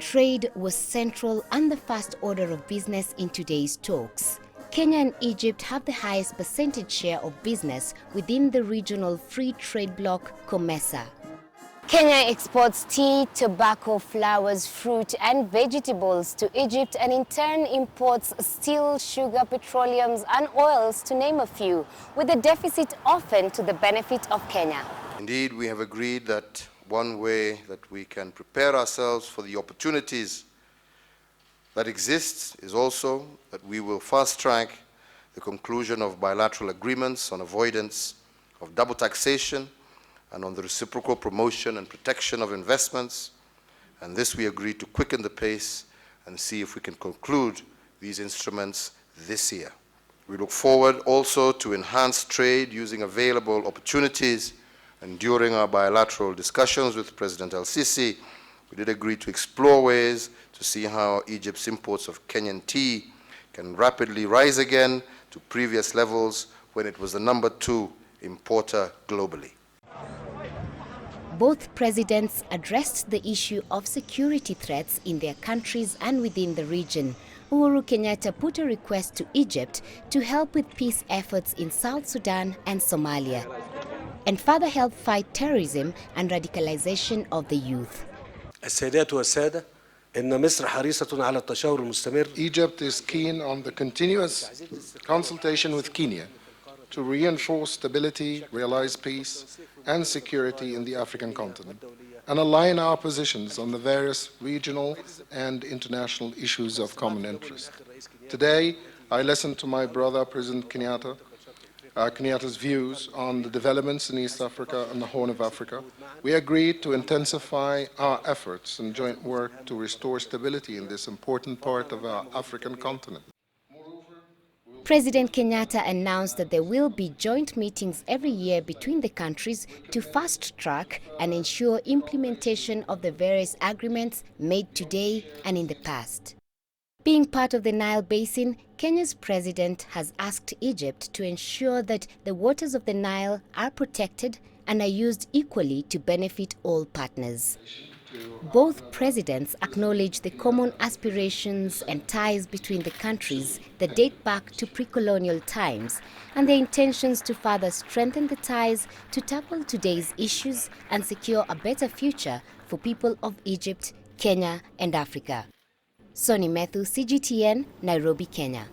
Trade was central and the first order of business in today's talks. Kenya and Egypt have the highest percentage share of business within the regional free trade bloc, COMESA. Kenya exports tea, tobacco, flowers, fruit and vegetables to Egypt and in turn imports steel, sugar, petroleums and oils, to name a few, with a deficit often to the benefit of Kenya. Indeed, we have agreed that one way that we can prepare ourselves for the opportunities that exist is also that we will fast-track the conclusion of bilateral agreements on avoidance of double taxation and on the reciprocal promotion and protection of investments. And this we agreed to quicken the pace and see if we can conclude these instruments this year. We look forward also to enhanced trade using available opportunities, and during our bilateral discussions with President El-Sisi, we did agree to explore ways to see how Egypt's imports of Kenyan tea can rapidly rise again to previous levels when it was the #2 importer globally. Both presidents addressed the issue of security threats in their countries and within the region. Uhuru Kenyatta put a request to Egypt to help with peace efforts in South Sudan and Somalia, and further help fight terrorism and radicalization of the youth. السيدات والسادة إن مصر حريصة على التشاور المستمر. Egypt is keen on the continuous consultation with Kenya to reinforce stability, realize peace and security in the African continent, and align our positions on the various regional and international issues of common interest. Today, I listened to my brother, President Kenyatta's views on the developments in East Africa and the Horn of Africa. We agreed to intensify our efforts and joint work to restore stability in this important part of our African continent. President Kenyatta announced that there will be joint meetings every year between the countries to fast-track and ensure implementation of the various agreements made today and in the past. Being part of the Nile Basin, Kenya's president has asked Egypt to ensure that the waters of the Nile are protected and are used equally to benefit all partners. Both presidents acknowledge the common aspirations and ties between the countries that date back to pre-colonial times and their intentions to further strengthen the ties to tackle today's issues and secure a better future for people of Egypt, Kenya and Africa. Soni Methu, CGTN, Nairobi, Kenya.